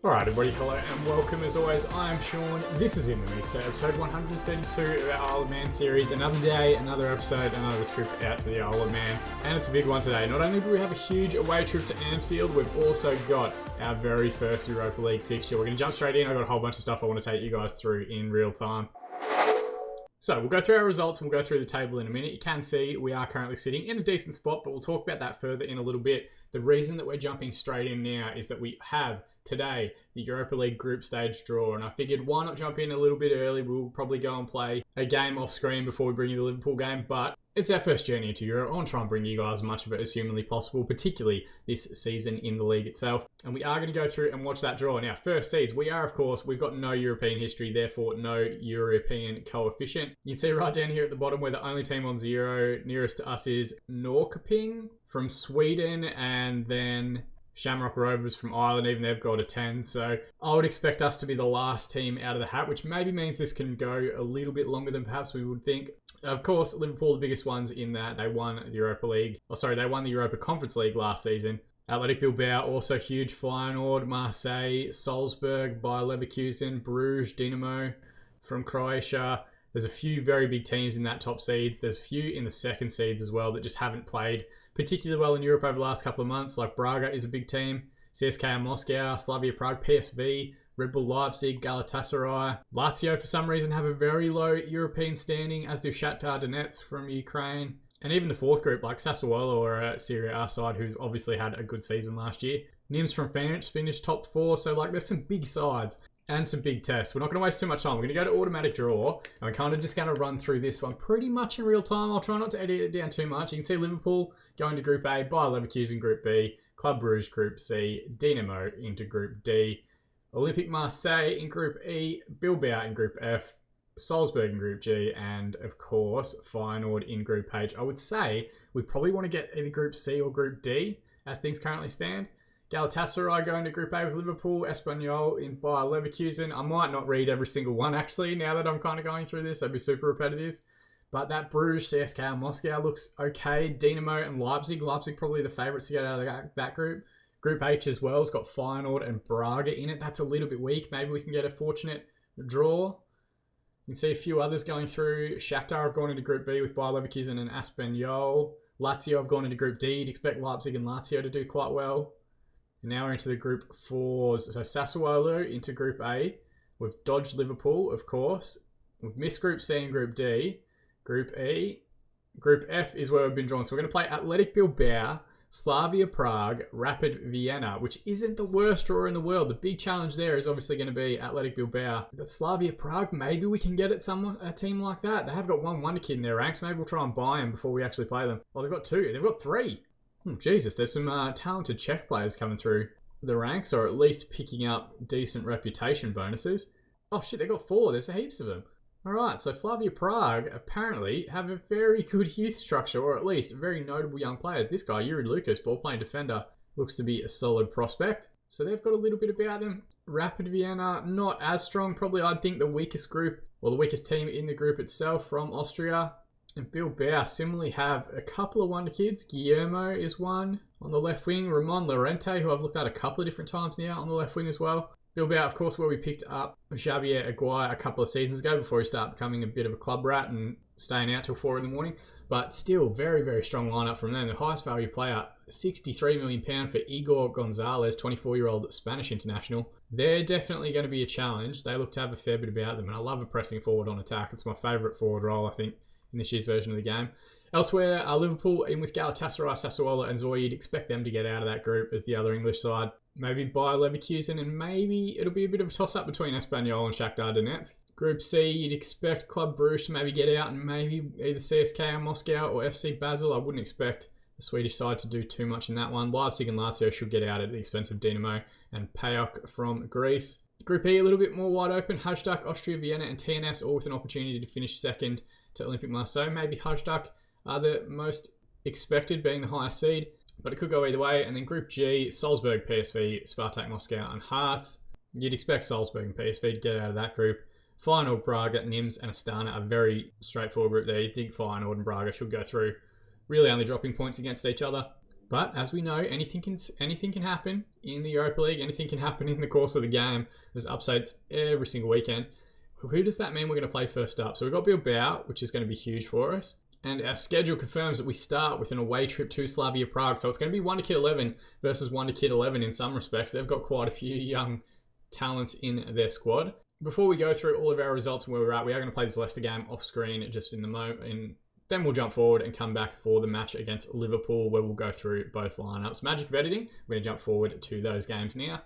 Alright everybody, hello and welcome as always. I am Sean, this is In The Mix, episode 132 of our Isle of Man series. Another day, another episode, another trip out to the Isle of Man. And it's a big one today. Not only do we have a huge away trip to Anfield, we've also got our very first Europa League fixture. We're going to jump straight in. I've got a whole bunch of stuff I want to take you guys through in real time. So we'll go through our results and we'll go through the table in a minute. You can see we are currently sitting in a decent spot, but we'll talk about that further in a little bit. The reason that we're jumping straight in now is that we have today the Europa League group stage draw, and I figured why not jump in a little bit early. We'll probably go and play a game off screen before we bring you the Liverpool game, but it's our first journey into Europe. I want to try and bring you guys as much of it as humanly possible, particularly this season in the league itself. And we are going to go through and watch that draw. Now, first seeds, we've got no European history, therefore no European coefficient. You can see right down here at the bottom, we're the only team on 0. Nearest to us is Norrköping from Sweden, and then Shamrock Rovers from Ireland. Even they've got a 10. So I would expect us to be the last team out of the hat, which maybe means this can go a little bit longer than perhaps we would think. Of course, Liverpool, the biggest ones in that they won the Europa League. They won the Europa Conference League last season. Athletic Bilbao, also huge. Feyenoord, Marseille, Salzburg, Bayer Leverkusen, Bruges, Dinamo from Croatia. There's a few very big teams in that top seeds. There's a few in the second seeds as well that just haven't played particularly well in Europe over the last couple of months. Like Braga is a big team. CSKA Moscow, Slavia Prague, PSV, Red Bull Leipzig, Galatasaray. Lazio, for some reason, have a very low European standing, as do Shakhtar Donetsk from Ukraine. And even the fourth group, like Sassuolo, or a Serie A side who's obviously had a good season last year. Nims from France finished top 4, so there's some big sides and some big tests. We're not going to waste too much time. We're going to go to automatic draw, and we're kind of just going to run through this one pretty much in real time. I'll try not to edit it down too much. You can see Liverpool going to Group A, Bayer Leverkusen Group B, Club Brugge Group C, Dinamo into Group D, Olympique Marseille in Group E, Bilbao in Group F, Salzburg in Group G, and of course Feyenoord in Group H. I would say we probably want to get either Group C or Group D as things currently stand. Galatasaray going to Group A with Liverpool, Espanyol in Bayer Leverkusen. I might not read every single one actually now that I'm kind of going through this. That'd be super repetitive. But that Bruges, CSKA Moscow looks okay. Dinamo and Leipzig. Leipzig probably the favourites to get out of that group. Group H as well has got Feyenoord and Braga in it. That's a little bit weak. Maybe we can get a fortunate draw. You can see a few others going through. Shakhtar have gone into Group B with Bayer Leverkusen and Espanyol. Lazio have gone into Group D. You'd expect Leipzig and Lazio to do quite well. And now we're into the Group 4s. So Sassuolo into Group A. We've dodged Liverpool, of course. We've missed Group C and Group D. Group E. Group F is where we've been drawn. So we're going to play Athletic Bilbao, Slavia Prague, Rapid Vienna, which isn't the worst draw in the world. The big challenge there is obviously going to be Athletic Bilbao. But Slavia Prague, maybe we can get at a team like that. They have got one wonder kid in their ranks. Maybe we'll try and buy them before we actually play them. Well, they've got 2. They've got 3. Jesus, there's some talented Czech players coming through the ranks, or at least picking up decent reputation bonuses. Oh shit, they've got 4. There's heaps of them. Alright, so Slavia Prague apparently have a very good youth structure, or at least very notable young players. This guy, Yuri Lucas, ball-playing defender, looks to be a solid prospect. So they've got a little bit about them. Rapid Vienna, not as strong. Probably, I'd think, the weakest group, or the weakest team in the group itself from Austria. And Bilbao similarly have a couple of wonder kids. Guillermo is one on the left wing. Ramon Lorente, who I've looked at a couple of different times now, on the left wing as well. Bilbao, of course, where we picked up Javier Aguirre a couple of seasons ago before he started becoming a bit of a club rat and staying out till 4 in the morning. But still, very, very strong lineup from them. The highest value player, £63 million for Igor Gonzalez, 24-year-old Spanish international. They're definitely going to be a challenge. They look to have a fair bit about them, and I love a pressing forward on attack. It's my favourite forward role, I think, in this year's version of the game. Elsewhere, Liverpool in with Galatasaray, Sassuolo and Zoya. You'd expect them to get out of that group as the other English side. Maybe Bayer Leverkusen, and maybe it'll be a bit of a toss-up between Espanyol and Shakhtar Donetsk. Group C, you'd expect Club Brugge to maybe get out, and maybe either CSKA Moscow or FC Basel. I wouldn't expect the Swedish side to do too much in that one. Leipzig and Lazio should get out at the expense of Dinamo and PAOK from Greece. Group E, a little bit more wide open. Hajduk, Austria Vienna and TNS, all with an opportunity to finish second to Olympique Marseille. Maybe Hajduk are the most expected, being the highest seed, but it could go either way. And then Group G, Salzburg, PSV, Spartak Moscow and Hearts. You'd expect Salzburg and PSV to get out of that group. Feyenoord, Braga, Nims and Astana, a very straightforward group there. You'd think Feyenoord and Braga should go through, really only dropping points against each other. But as we know, anything can happen in the Europa League. Anything can happen in the course of the game. There's upsets every single weekend. Who does that mean we're going to play first up? So we've got Bilbao, which is going to be huge for us. And our schedule confirms that we start with an away trip to Slavia Prague. So it's going to be Wonder Kid 11 versus Wonder Kid 11 in some respects. They've got quite a few young talents in their squad. Before we go through all of our results and where we're at, we are going to play this Leicester game off screen just in the moment. Then we'll jump forward and come back for the match against Liverpool, where we'll go through both lineups. Magic of editing, we're going to jump forward to those games now.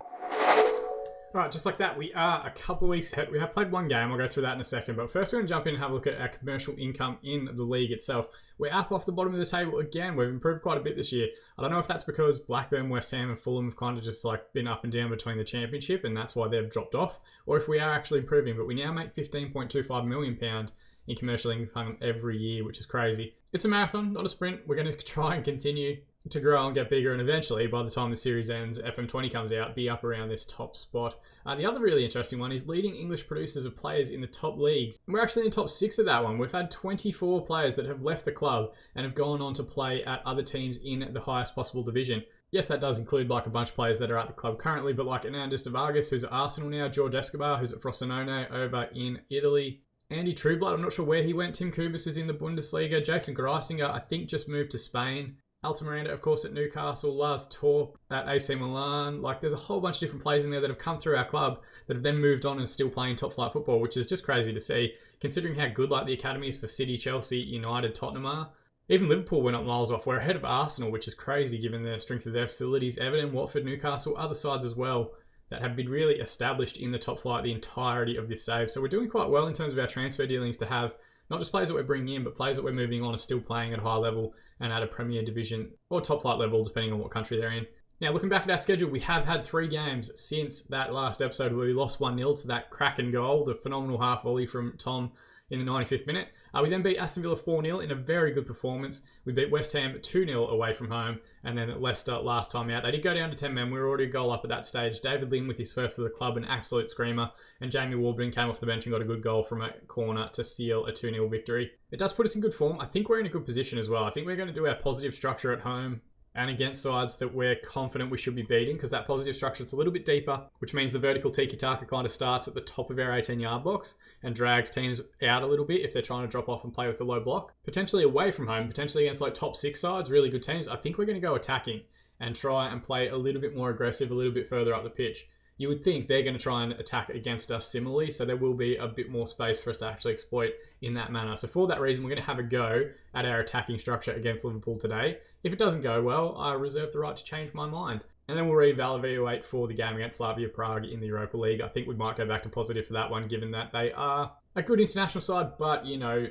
Right, just like that, we are a couple of weeks ahead. We have played one game. I'll go through that in a second. But first, we're going to jump in and have a look at our commercial income in the league itself. We're up off the bottom of the table again. We've improved quite a bit this year. I don't know if that's because Blackburn, West Ham and Fulham have kind of just like been up and down between the championship and that's why they've dropped off, or if we are actually improving. But we now make £15.25 million in commercial income every year, which is crazy. It's a marathon, not a sprint. We're going to try and continue to grow and get bigger, and eventually, by the time the series ends, FM20 comes out, be up around this top spot. The other really interesting one is leading English producers of players in the top leagues. We're actually in the top 6 of that one. We've had 24 players that have left the club and have gone on to play at other teams in the highest possible division. Yes, that does include like a bunch of players that are at the club currently, but like Hernandez de Vargas, who's at Arsenal now, George Escobar, who's at Frosinone over in Italy, Andy Trueblood, I'm not sure where he went. Tim Kubis is in the Bundesliga. Jason Greisinger, I think, just moved to Spain. Alta Miranda, of course, at Newcastle. Lars Torp at AC Milan. Like, there's a whole bunch of different players in there that have come through our club that have then moved on and still playing top flight football, which is just crazy to see, considering how good like the academies for City, Chelsea, United, Tottenham are. Even Liverpool, we're not miles off. We're ahead of Arsenal, which is crazy given the strength of their facilities. Everton, Watford, Newcastle, other sides as well that have been really established in the top flight the entirety of this save. So we're doing quite well in terms of our transfer dealings to have not just players that we're bringing in, but players that we're moving on are still playing at a high level and at a Premier Division or top flight level, depending on what country they're in. Now, looking back at our schedule, we have had 3 games since that last episode where we lost 1-0 to that cracking goal, the phenomenal half volley from Tom in the 95th minute. We then beat Aston Villa 4-0 in a very good performance. We beat West Ham 2-0 away from home, and then Leicester last time out. They did go down to 10 men. We were already a goal up at that stage. David Lynn with his first for the club, an absolute screamer, and Jamie Warburton came off the bench and got a good goal from a corner to seal a 2-0 victory. It does put us in good form. I think we're in a good position as well. I think we're going to do our positive structure at home and against sides that we're confident we should be beating, because that positive structure is a little bit deeper, which means the vertical tiki-taka kind of starts at the top of our 18-yard box and drags teams out a little bit if they're trying to drop off and play with the low block. Potentially away from home, potentially against like top 6 sides, really good teams. I think we're going to go attacking and try and play a little bit more aggressive, a little bit further up the pitch. You would think they're going to try and attack against us similarly, so there will be a bit more space for us to actually exploit in that manner. So for that reason, we're going to have a go at our attacking structure against Liverpool today. If it doesn't go well, I reserve the right to change my mind. And then we'll reevaluate for the game against Slavia Prague in the Europa League. I think we might go back to positive for that one, given that they are a good international side, but, you know,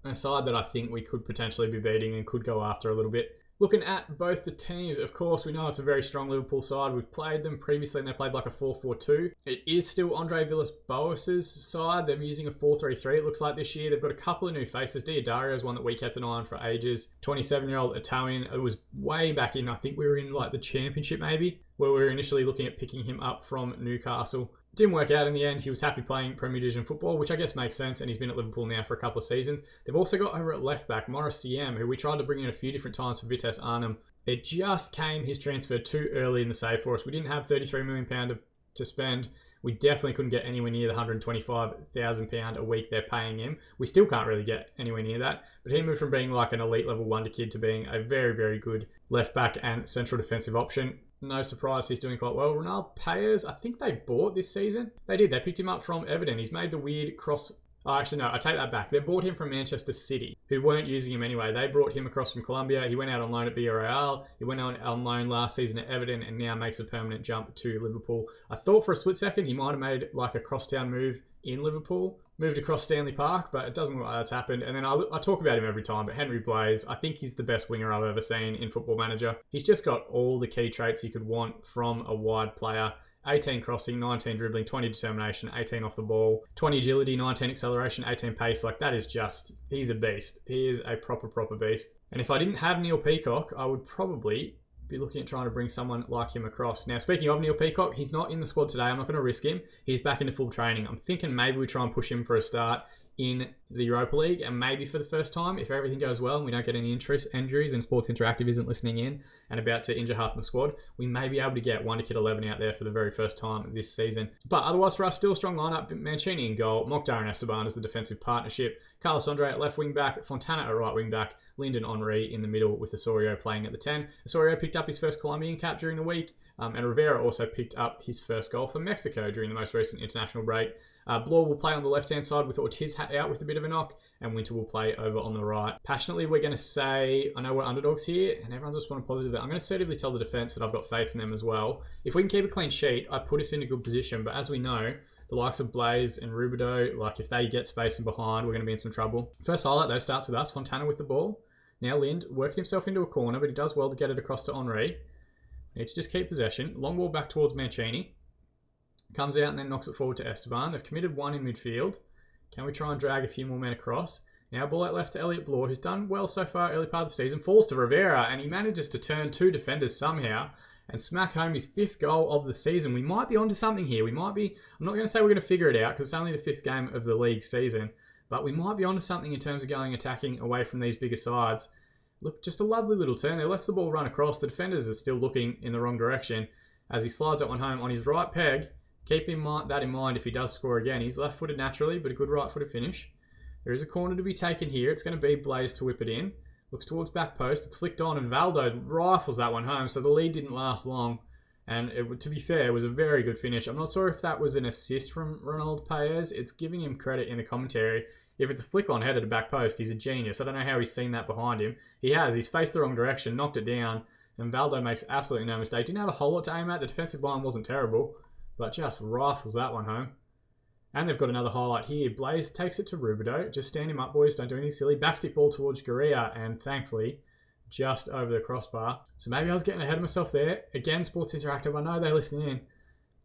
a side that I think we could potentially be beating and could go after a little bit. Looking at both the teams, of course, we know it's a very strong Liverpool side. We've played them previously and they played like a 4-4-2. It is still Andre Villas-Boas's side. They're using a 4-3-3, it looks like, this year. They've got a couple of new faces. Diadario is one that we kept an eye on for ages. 27-year-old Italian. It was way back in, I think we were in like the Championship maybe, where we were initially looking at picking him up from Newcastle. Didn't work out in the end. He was happy playing Premier Division football, which I guess makes sense, and he's been at Liverpool now for a couple of seasons. They've also got over at left back Maurice Siem, who we tried to bring in a few different times for Vitesse Arnhem. It just came his transfer too early in the save for us. We didn't have £33 million to spend. We definitely couldn't get anywhere near the £125,000 a week they're paying him. We still can't really get anywhere near that. But he moved from being like an elite level wonder kid to being a very, very good left back and central defensive option. No surprise, he's doing quite well. Ronald Payers, I think they bought this season. They did. They picked him up from Everton. He's made the weird cross. Oh, actually, no, I take that back. They bought him from Manchester City, who weren't using him anyway. They brought him across from Colombia. He went out on loan at Villarreal. He went on loan last season at Everton and now makes a permanent jump to Liverpool. I thought for a split second he might have made like a crosstown move in Liverpool, moved across Stanley Park, but it doesn't look like that's happened. And then I talk about him every time, but Henry Blaze, I think he's the best winger I've ever seen in Football Manager. He's just got all the key traits you could want from a wide player. 18 crossing, 19 dribbling, 20 determination, 18 off the ball, 20 agility, 19 acceleration, 18 pace. Like, that is just, he's a beast. He is a proper beast. And if I didn't have Neil Peacock, I would probably be looking at trying to bring someone like him across. Now, speaking of Neil Peacock, he's not in the squad today. I'm not going to risk him. He's back into full training. I'm thinking maybe we try and push him for a start in the Europa League, and maybe for the first time, if everything goes well and we don't get any injuries and Sports Interactive isn't listening in and about to injure half the squad, we may be able to get Wonder Kid 11 out there for the very first time this season. But otherwise for us, still a strong lineup. Mancini in goal, Mokhtar and Esteban as the defensive partnership, Carlos Andre at left wing back, Fontana at right wing back, Lyndon Henry in the middle with Osorio playing at the 10. Osorio picked up his first Colombian cap during the week, and Rivera also picked up his first goal for Mexico during the most recent international break. Blore will play on the left-hand side with Ortiz out with a bit of a knock, and Winter will play over on the right. Passionately, we're going to say, I know we're underdogs here, and everyone's responding positively. I'm going to assertively tell the defence that I've got faith in them as well. If we can keep a clean sheet, I put us in a good position, but as we know, the likes of Blaze and Rubido, like if they get space in behind, we're going to be in some trouble. First highlight, though, starts with us. Fontana with the ball. Now Lind working himself into a corner, but he does well to get it across to Henry. Needs to just keep possession. Long ball back towards Mancini. Comes out and then knocks it forward to Esteban. They've committed one in midfield. Can we try and drag a few more men across? Now ball out left to Elliot Blore, who's done well so far early part of the season. Falls to Rivera, and he manages to turn two defenders somehow and smack home his 5th goal of the season. We might be onto something here. I'm not going to say we're going to figure it out because it's only the 5th game of the league season, but we might be onto something in terms of going attacking away from these bigger sides. Look, just a lovely little turn there. Lets the ball run across. The defenders are still looking in the wrong direction as he slides that one home on his right peg. Keep that in mind if he does score again. He's left-footed naturally, but a good right-footed finish. There is a corner to be taken here. It's going to be Blaze to whip it in. Looks towards back post. It's flicked on, and Valdo rifles that one home, so the lead didn't last long. And to be fair, it was a very good finish. I'm not sure if that was an assist from Ronald Paez. It's giving him credit in the commentary. If it's a flick-on header to back post, he's a genius. I don't know how he's seen that behind him. He has. He's faced the wrong direction, knocked it down, and Valdo makes absolutely no mistake. Didn't have a whole lot to aim at. The defensive line wasn't terrible, but just rifles that one home. And they've got another highlight here. Blaze takes it to Rubido. Just stand him up, boys. Don't do anything silly. Backstick ball towards Gurria, and thankfully, just over the crossbar. So maybe I was getting ahead of myself there. Again, Sports Interactive. I know they're listening in.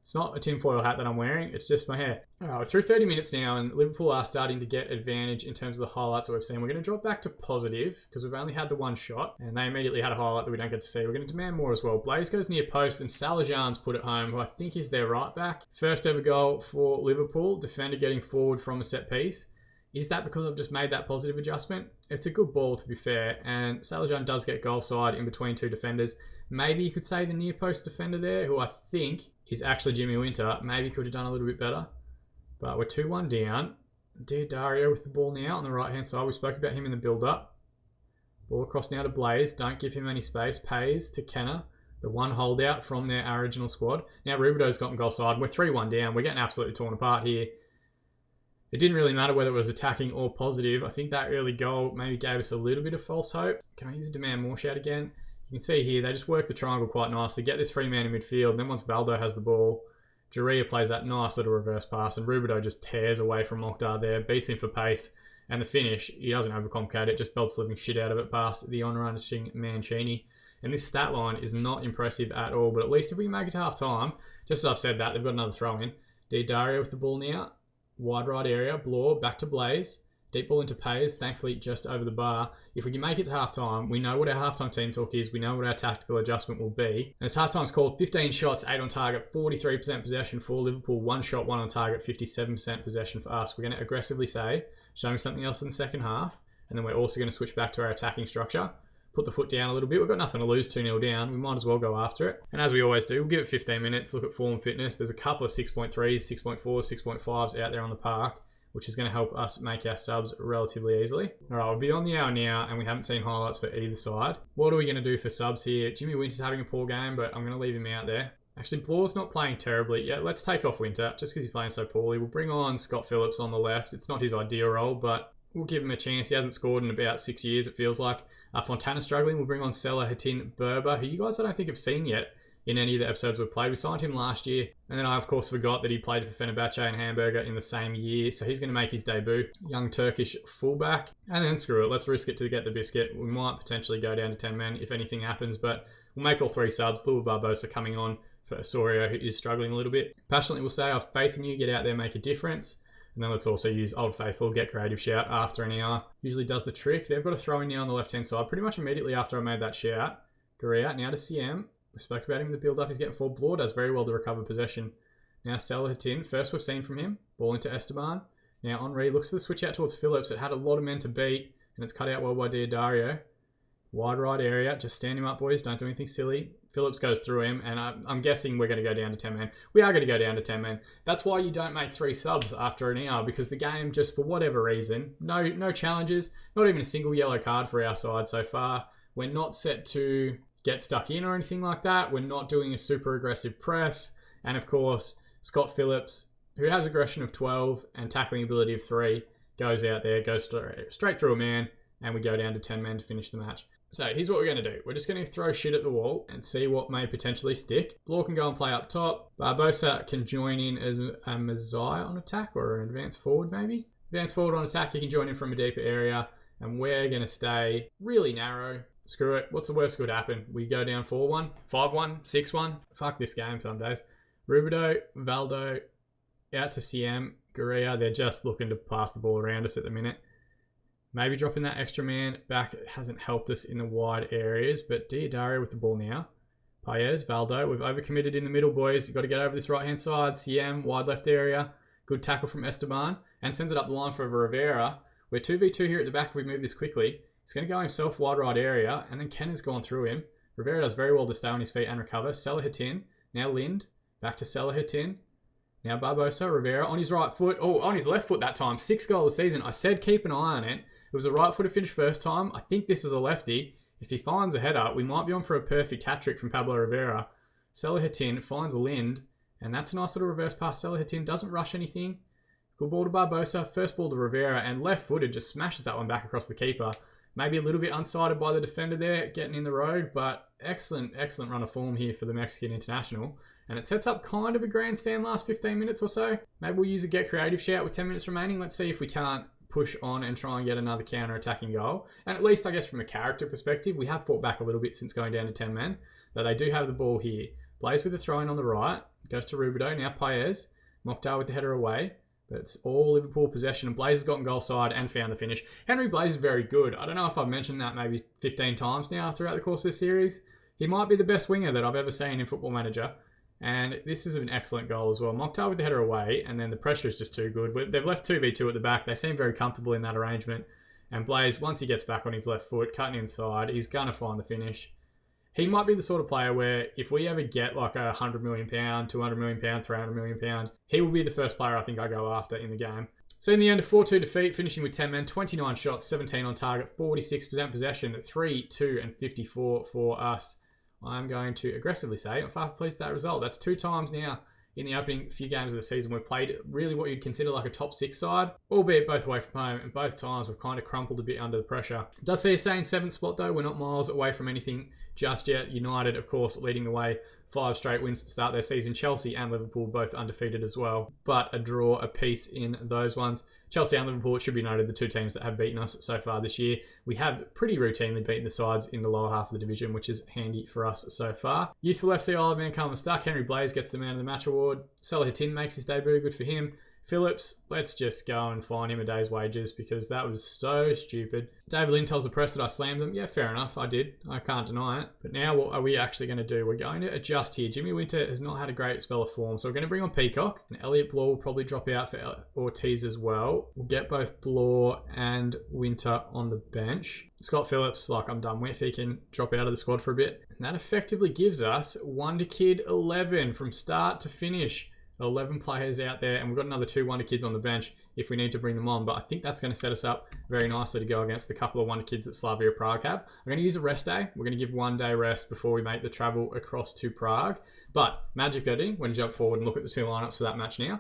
It's not a tinfoil hat that I'm wearing. It's just my hair. All right, we're through 30 minutes now, and Liverpool are starting to get advantage in terms of the highlights that we've seen. We're going to drop back to positive because we've only had the one shot, and they immediately had a highlight that we don't get to see. We're going to demand more as well. Blaze goes near post, and Salajan's put it home, who I think is their right back. First ever goal for Liverpool. Defender getting forward from a set piece. Is that because I've just made that positive adjustment? It's a good ball, to be fair, and Salajan does get goal side in between two defenders. Maybe you could say the near post defender there, who I think is actually Jimmy Winter, maybe could have done a little bit better. But we're 2-1 down. Dear Dario with the ball now on the right-hand side. We spoke about him in the build-up. Ball across now to Blaze. Don't give him any space. Pays to Kenner, the one holdout from their original squad. Now Rubido's gotten goal side. We're 3-1 down. We're getting absolutely torn apart here. It didn't really matter whether it was attacking or positive. I think that early goal maybe gave us a little bit of false hope. Can I use a demand more shout again? You can see here, they just work the triangle quite nicely, get this free man in midfield, and then once Valdo has the ball, Gurria plays that nice little reverse pass, and Rubido just tears away from Mokhtar there, beats him for pace, and the finish, he doesn't overcomplicate it, just belts the living shit out of it past the on-rushing Mancini. And this stat line is not impressive at all, but at least if we make it to half-time, just as I've said that, they've got another throw-in. Di Dario with the ball now, wide right area, Blore, back to Blaze. Deep ball into Pays, thankfully just over the bar. If we can make it to halftime, we know what our halftime team talk is. We know what our tactical adjustment will be. And as halftime's called, 15 shots, 8 on target, 43% possession for Liverpool. 1 shot, 1 on target, 57% possession for us. We're going to aggressively say, show me something else in the second half. And then we're also going to switch back to our attacking structure. Put the foot down a little bit. We've got nothing to lose 2-0 down. We might as well go after it. And as we always do, we'll give it 15 minutes, look at form fitness. There's a couple of 6.3s, 6.4s, 6.5s out there on the park, which is going to help us make our subs relatively easily. All right, we'll be on the hour now, and we haven't seen highlights for either side. What are we going to do for subs here? Jimmy Winter's having a poor game, but I'm going to leave him out there. Actually, Blore's not playing terribly. Yeah, let's take off Winter, just because he's playing so poorly. We'll bring on Scott Phillips on the left. It's not his ideal role, but we'll give him a chance. He hasn't scored in about 6 years, it feels like. Fontana struggling. We'll bring on Sela Hatin Berber, who you guys I don't think have seen yet in any of the episodes we've played. We signed him last year, and then I of course forgot that he played for Fenerbahce and Hamburger in the same year, so he's going to make his debut. Young Turkish fullback, and then screw it, let's risk it to get the biscuit. We might potentially go down to 10 men if anything happens, but we'll make all 3 subs. Lua Barbosa coming on for Osorio, who is struggling a little bit. Passionately we'll say, I have faith in you, get out there, make a difference. And then let's also use Old Faithful, get creative shout after an hour. Usually does the trick. They've got a throw in now on the left-hand side, pretty much immediately after I made that shout. Gurria now to CM. We spoke about him in the build-up. He's getting forward. Blore does very well to recover possession. Now Stella Hatin. First we've seen from him. Ball into Esteban. Now Henri looks for the switch out towards Phillips. It had a lot of men to beat, and it's cut out well by Dario. Wide right area. Just stand him up, boys. Don't do anything silly. Phillips goes through him, and I'm guessing we're going to go down to 10 men. We are going to go down to 10 men. That's why you don't make 3 subs after an hour, because the game, just for whatever reason, no challenges, not even a single yellow card for our side so far. We're not set to get stuck in or anything like that. We're not doing a super aggressive press. And of course, Scott Phillips, who has aggression of 12 and tackling ability of 3, goes out there, goes straight through a man, and we go down to 10 men to finish the match. So here's what we're going to do. We're just going to throw shit at the wall and see what may potentially stick. Blore can go and play up top. Barbosa can join in as a Messiah on attack, or an advanced forward maybe. Advanced forward on attack, he can join in from a deeper area. And we're going to stay really narrow. Screw it. What's the worst that could happen? We go down 4-1, 5-1, 6-1. Fuck this game some days. Rubido, Valdo, out to CM, Gurria. They're just looking to pass the ball around us at the minute. Maybe dropping that extra man back hasn't helped us in the wide areas, but Dario with the ball now. Paez, Valdo, we've overcommitted in the middle, boys. You've got to get over this right-hand side. CM, wide left area. Good tackle from Esteban, and sends it up the line for Rivera. We're 2v2 here at the back if we move this quickly. He's going to go himself wide right area, and then Ken has gone through him. Rivera does very well to stay on his feet and recover. Salahatin, now Lind, back to Salahatin. Now Barbosa, Rivera on his right foot. Oh, on his left foot that time. 6th goal of the season. I said keep an eye on it. It was a right footer finish first time. I think this is a lefty. If he finds a header, we might be on for a perfect hat-trick from Pablo Rivera. Salahatin finds Lind, and that's a nice little reverse pass. Salahatin doesn't rush anything. Good ball to Barbosa. First ball to Rivera, and left-footed just smashes that one back across the keeper. Maybe a little bit unsighted by the defender there, getting in the road, but excellent run of form here for the Mexican international. And it sets up kind of a grandstand last 15 minutes or so. Maybe we'll use a get creative shout with 10 minutes remaining. Let's see if we can't push on and try and get another counter-attacking goal. And at least, I guess, from a character perspective, we have fought back a little bit since going down to 10 men, though they do have the ball here. Blaze with a throw-in on the right. Goes to Rubido. Now Paez. Mokhtar with the header away. But it's all Liverpool possession, and Blaze has gotten goal side and found the finish. Henry Blaze is very good. I don't know if I've mentioned that maybe 15 times now throughout the course of this series. He might be the best winger that I've ever seen in Football Manager. And this is an excellent goal as well. Mokhtar with the header away, and then the pressure is just too good. They've left 2v2 at the back. They seem very comfortable in that arrangement. And Blaze, once he gets back on his left foot, cutting inside, he's going to find the finish. He might be the sort of player where if we ever get like a £100 million, £200 million, £300 million, he will be the first player I think I go after in the game. So in the end, a 4-2 defeat, finishing with 10 men, 29 shots, 17 on target, 46% possession, 3-2 and 54 for us. I'm going to aggressively say I'm far pleased with that result. That's 2 times now in the opening few games of the season we've played really what you'd consider like a top 6 side, albeit both away from home, and both times we've kind of crumpled a bit under the pressure. It does see us stay in 7th spot though. We're not miles away from anything just yet. United, of course, leading the way, 5 straight wins to start their season. Chelsea and Liverpool both undefeated as well, but a draw apiece in those ones. Chelsea and Liverpool, it should be noted, the 2 teams that have beaten us so far this year. We have pretty routinely beaten the sides in the lower half of the division, which is handy for us so far. Youthful FC Isle of Man come unstuck. Henry Blaze gets the Man of the Match award. Salahatin makes his debut, good for him. Phillips, let's just go and fine him a day's wages because that was so stupid. David Lynn tells the press that I slammed them. Yeah, fair enough, I did. I can't deny it. But now what are we actually going to do? We're going to adjust here. Jimmy Winter has not had a great spell of form, so we're going to bring on Peacock. And Elliot Blore will probably drop out for Ortiz as well. We'll get both Blore and Winter on the bench. Scott Phillips, like I'm done with, he can drop out of the squad for a bit. And that effectively gives us Wonder Kid 11 from start to finish. 11 players out there, and we've got another 2 Wonder Kids on the bench if we need to bring them on, but I think that's going to set us up very nicely to go against the couple of Wonder Kids that Slavia Prague have. I'm going to use a rest day. We're going to give 1 day rest before we make the travel across to Prague, but magic editing, we're going to jump forward and look at the 2 lineups for that match now.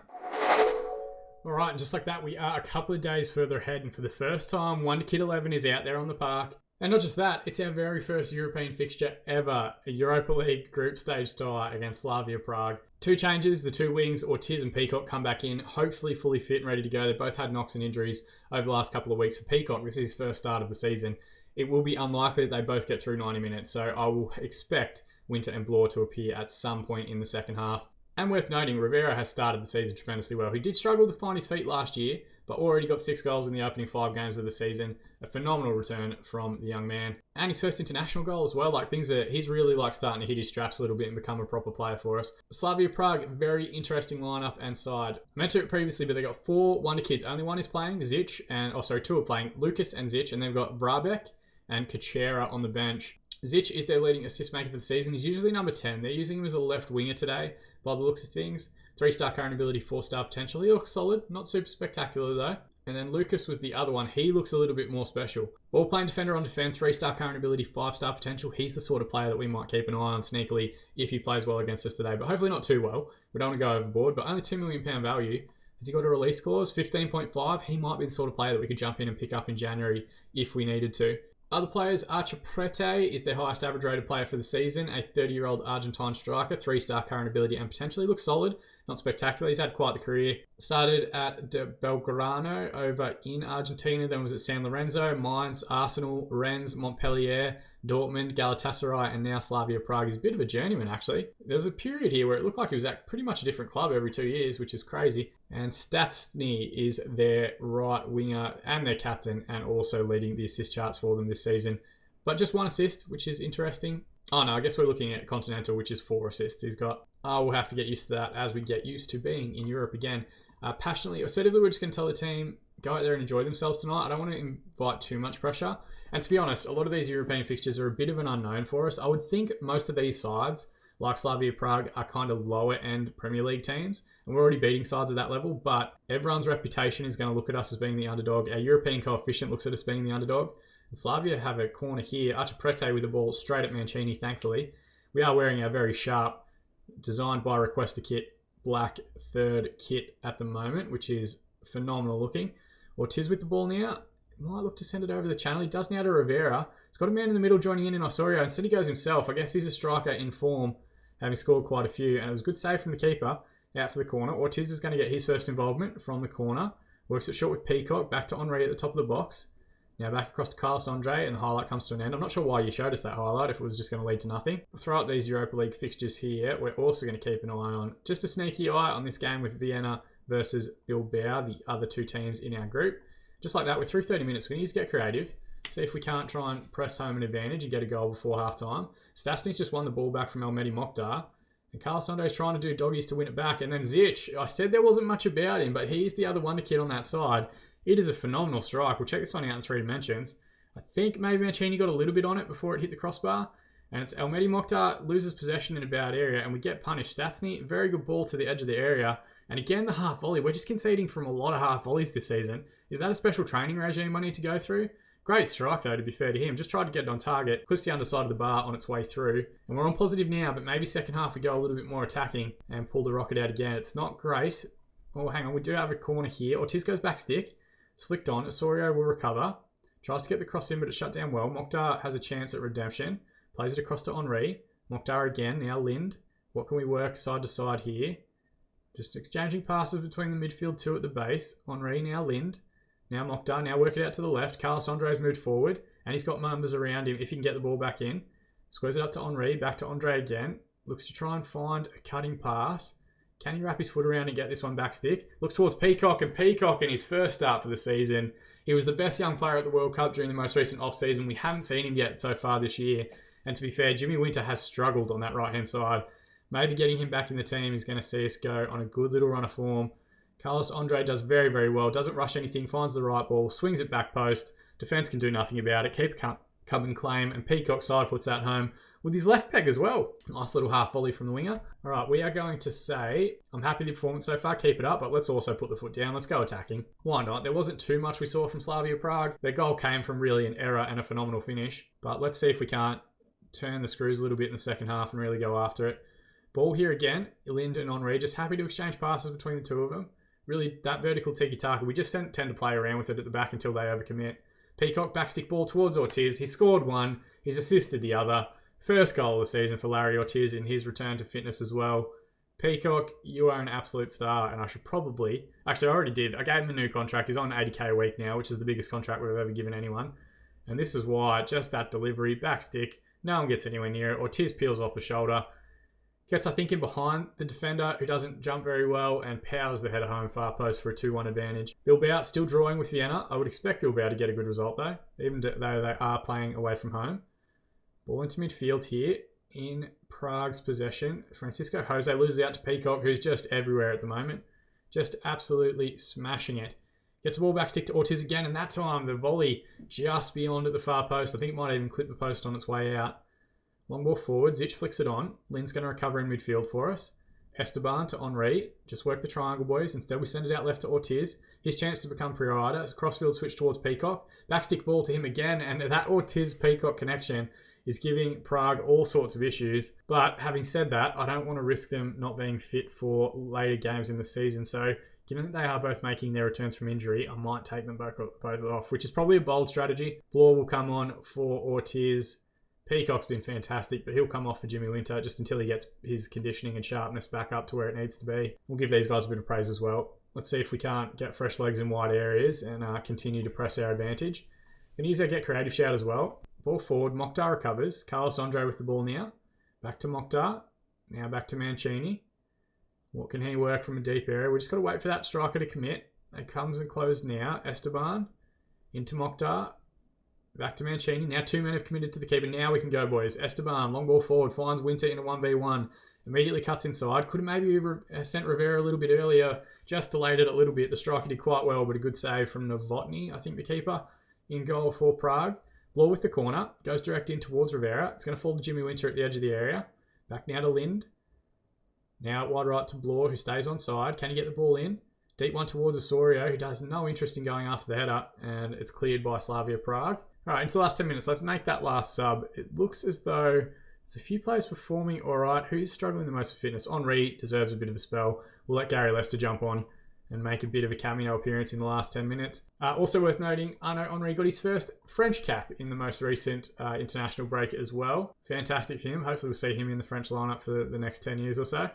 Alright, and just like that, we are a couple of days further ahead, and for the first time, Wonder Kid 11 is out there on the park. And not just that, it's our very first European fixture ever, a Europa League group stage tie against Slavia Prague. 2 changes, the 2 wings, Ortiz and Peacock come back in, hopefully fully fit and ready to go. They both had knocks and injuries over the last couple of weeks. For Peacock, this is his first start of the season. It will be unlikely that they both get through 90 minutes, so I will expect Winter and Blore to appear at some point in the second half. And worth noting, Rivera has started the season tremendously well. He did struggle to find his feet last year, but already got 6 goals in the opening 5 games of the season. A phenomenal return from the young man. And his first international goal as well. He's really starting to hit his straps a little bit and become a proper player for us. Slavia Prague, very interesting lineup and side. I meant to it previously, but they got 4 wonder kids. Only one is playing, Zic, and 2 are playing, Lucas and Zic, and they've got Vrabek and Kachera on the bench. Zic is their leading assist maker for the season. He's usually number 10. They're using him as a left winger today, by the looks of things. 3-star current ability, 4-star potential. He looks solid, not super spectacular though. And then Lucas was the other one. He looks a little bit more special. Ball playing defender on defend, 3-star current ability, 5-star potential. He's the sort of player that we might keep an eye on sneakily if he plays well against us today, but hopefully not too well. We don't want to go overboard, but only £2 million value. Has he got a release clause? 15.5. He might be the sort of player that we could jump in and pick up in January if we needed to. Other players, Archer Prete is their highest average rated player for the season, a 30-year-old Argentine striker, 3-star current ability and potentially looks solid. Not spectacular. He's had quite the career. Started at De Belgrano over in Argentina. Then was at San Lorenzo, Mainz, Arsenal, Rennes, Montpellier, Dortmund, Galatasaray, and now Slavia Prague. He's a bit of a journeyman, actually. There's a period here where it looked like he was at pretty much a different club every 2 years, which is crazy. And Statsny is their right winger and their captain, and also leading the assist charts for them this season. But just 1 assist, which is interesting. Oh no, I guess we're looking at Continental, which is 4 assists he's got. We'll have to get used to that as we get used to being in Europe again. Passionately, assertively, we're just going to tell the team, go out there and enjoy themselves tonight. I don't want to invite too much pressure. And to be honest, a lot of these European fixtures are a bit of an unknown for us. I would think most of these sides, like Slavia Prague, are kind of lower end Premier League teams. And we're already beating sides at that level, but everyone's reputation is going to look at us as being the underdog. Our European coefficient looks at us being the underdog. And Slavia have a corner here. Archer Prete with the ball straight at Mancini, thankfully. We are wearing our very sharp, designed by Requester kit, black 3rd kit at the moment, which is phenomenal looking. Ortiz with the ball now. Might look to send it over the channel. He does now to Rivera. He's got a man in the middle joining in Osorio. Instead he goes himself. I guess he's a striker in form, having scored quite a few. And it was a good save from the keeper out for the corner. Ortiz is going to get his first involvement from the corner. Works it short with Peacock. Back to Henri at the top of the box. Now back across to Carlos Andre, and the highlight comes to an end. I'm not sure why you showed us that highlight, if it was just going to lead to nothing. Throughout these Europa League fixtures here, we're also going to keep an eye on, just a sneaky eye on this game with Vienna versus Bilbao, the other 2 teams in our group. Just like that, we're through 30 minutes. We need to get creative, see if we can't try and press home an advantage and get a goal before half-time. Stasny's just won the ball back from Elmedi Mokhtar, and Carlos Andre's trying to do doggies to win it back. And then Zic, I said there wasn't much about him, but he's the other wonder kid on that side. It is a phenomenal strike. We'll check this one out in 3 dimensions. I think maybe Mancini got a little bit on it before it hit the crossbar. And it's Elmedi Mokhtar loses possession in a bad area, and we get punished. Statsny, very good ball to the edge of the area. And again, the half volley. We're just conceding from a lot of half volleys this season. Is that a special training regime I need to go through? Great strike, though, to be fair to him. Just tried to get it on target. Clips the underside of the bar on its way through. And we're on positive now, but maybe second half we go a little bit more attacking and pull the rocket out again. It's not great. Oh, hang on. We do have a corner here. Ortiz goes back stick. It's flicked on. Osorio will recover. Tries to get the cross in, but it's shut down well. Mokhtar has a chance at redemption. Plays it across to Henri. Mokhtar again. Now Lind. What can we work side to side here? Just exchanging passes between the midfield 2 at the base. Henri, now Lind. Now Mokhtar. Now work it out to the left. Carlos Andre's moved forward. And he's got members around him if he can get the ball back in. Squares it up to Henri. Back to Andre again. Looks to try and find a cutting pass. Can he wrap his foot around and get this one back stick? Looks towards Peacock, and Peacock in his first start for the season. He was the best young player at the World Cup during the most recent off-season. We haven't seen him yet so far this year. And to be fair, Jimmy Winter has struggled on that right-hand side. Maybe getting him back in the team is going to see us go on a good little run of form. Carlos Andre does very, very well. Doesn't rush anything, finds the right ball, swings it back post. Defence can do nothing about it. Keeper can't come and claim, and Peacock side foots that home with his left peg as well. Nice little half volley from the winger. All right, we are going to say, I'm happy with the performance so far. Keep it up, but let's also put the foot down. Let's go attacking. Why not? There wasn't too much we saw from Slavia Prague. Their goal came from really an error and a phenomenal finish. But let's see if we can't turn the screws a little bit in the second half and really go after it. Ball here again. Lind and Henri just happy to exchange passes between the 2 of them. Really, that vertical tiki-taka, we just tend to play around with it at the back until they overcommit. Peacock backstick ball towards Ortiz. He scored one. He's assisted the other. First goal of the season for Larry Ortiz in his return to fitness as well. Peacock, you are an absolute star, and I should probably... Actually, I already did. I gave him a new contract. He's on 80k a week now, which is the biggest contract we've ever given anyone. And this is why, just that delivery, backstick, no one gets anywhere near it. Ortiz peels off the shoulder. Gets, I think, in behind the defender, who doesn't jump very well, and powers the header home far post for a 2-1 advantage. Bilbao still drawing with Vienna. I would expect Bilbao to get a good result, though, even though they are playing away from home. Ball into midfield here in Prague's possession. Francisco Jose loses out to Peacock, who's just everywhere at the moment. Just absolutely smashing it. Gets the ball back, stick to Ortiz again, and that time the volley just beyond at the far post. I think it might even clip the post on its way out. Long ball forward, Zich flicks it on. Lin's going to recover in midfield for us. Esteban to Henri. Just work the triangle, boys. Instead, we send it out left to Ortiz. His chance to become Priorita. Crossfield switch towards Peacock. Backstick ball to him again, and that Ortiz-Peacock connection is giving Prague all sorts of issues. But having said that, I don't want to risk them not being fit for later games in the season. So given that they are both making their returns from injury, I might take them both off, which is probably a bold strategy. Bloor will come on for Ortiz. Peacock's been fantastic, but he'll come off for Jimmy Winter just until he gets his conditioning and sharpness back up to where it needs to be. We'll give these guys a bit of praise as well. Let's see if we can't get fresh legs in wide areas and continue to press our advantage. Going to use our get creative shout as well. Ball forward, Mokhtar recovers. Carlos Andre with the ball now. Back to Mokhtar. Now back to Mancini. What can he work from a deep area? We just got to wait for that striker to commit. It comes and closed now. Esteban into Mokhtar. Back to Mancini. Now 2 men have committed to the keeper. Now we can go, boys. Esteban, long ball forward, finds Winter in a 1v1. Immediately cuts inside. Could have maybe sent Rivera a little bit earlier. Just delayed it a little bit. The striker did quite well, but a good save from Novotny, I think the keeper, in goal for Prague. Bloor with the corner. Goes direct in towards Rivera. It's going to fall to Jimmy Winter at the edge of the area. Back now to Lind. Now wide right to Bloor, who stays on side. Can he get the ball in? Deep one towards Osorio, who has no interest in going after the header, and it's cleared by Slavia Prague. All right, into the last 10 minutes. Let's make that last sub. It looks as though there's a few players performing all right. Who's struggling the most with fitness? Henri deserves a bit of a spell. We'll let Gary Lester jump on and make a bit of a cameo appearance in the last 10 minutes. Also worth noting, Arnaud Henri got his first French cap in the most recent international break as well. Fantastic for him. Hopefully we'll see him in the French lineup for the next 10 years or so.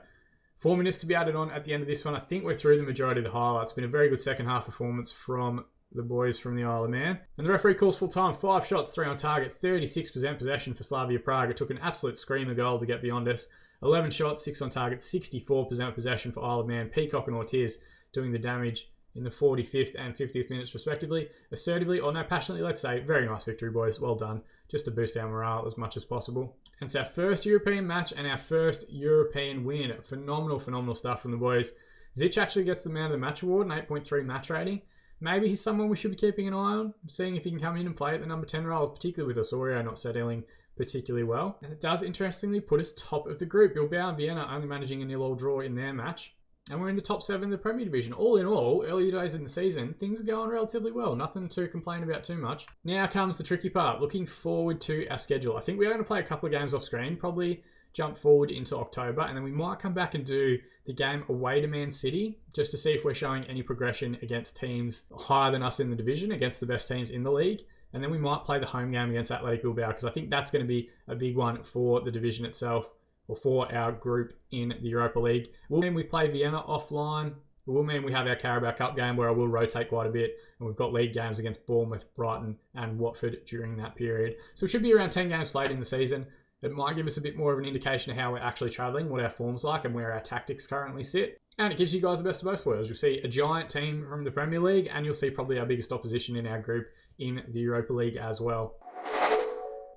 4 minutes to be added on at the end of this one. I think we're through the majority of the highlights. It's been a very good second half performance from the boys from the Isle of Man. And the referee calls full time. 5 shots, 3 on target, 36% possession for Slavia Prague. It took an absolute screamer goal to get beyond us. 11 shots, 6 on target, 64% possession for Isle of Man. Peacock and Ortiz doing the damage in the 45th and 50th minutes respectively. Assertively, or no, passionately, let's say. Very nice victory, boys. Well done. Just to boost our morale as much as possible. And it's our first European match and our first European win. Phenomenal, phenomenal stuff from the boys. Zich actually gets the Man of the Match award, an 8.3 match rating. Maybe he's someone we should be keeping an eye on, seeing if he can come in and play at the number 10 role, particularly with Osorio not settling particularly well. And it does interestingly put us top of the group. Bilbao and Vienna only managing a 0-0 draw in their match. And we're in the top 7 of the Premier Division. All in all, early days in the season, things are going relatively well. Nothing to complain about too much. Now comes the tricky part. Looking forward to our schedule. I think we're going to play a couple of games off screen, probably jump forward into October, and then we might come back and do the game away to Man City, just to see if we're showing any progression against teams higher than us in the division, against the best teams in the league. And then we might play the home game against Athletic Bilbao, because I think that's going to be a big one for the division itself, or for our group in the Europa League. It will mean we play Vienna offline. It will mean we have our Carabao Cup game where I will rotate quite a bit. And we've got league games against Bournemouth, Brighton and Watford during that period. So it should be around 10 games played in the season. It might give us a bit more of an indication of how we're actually travelling, what our form's like and where our tactics currently sit. And it gives you guys the best of both worlds. You'll see a giant team from the Premier League and you'll see probably our biggest opposition in our group in the Europa League as well.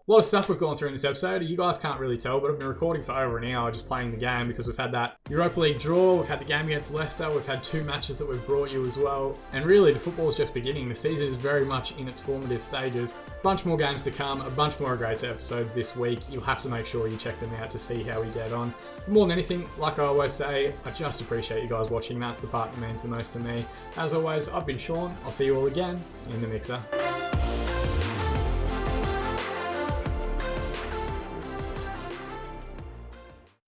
A lot of stuff we've gone through in this episode. You guys can't really tell, but I've been recording for over an hour just playing the game because we've had that Europa League draw, we've had the game against Leicester, we've had 2 matches that we've brought you as well. And really, the football's just beginning. The season is very much in its formative stages. A bunch more games to come, a bunch more great episodes this week. You'll have to make sure you check them out to see how we get on. But more than anything, like I always say, I just appreciate you guys watching. That's the part that means the most to me. As always, I've been Sean. I'll see you all again in the mixer.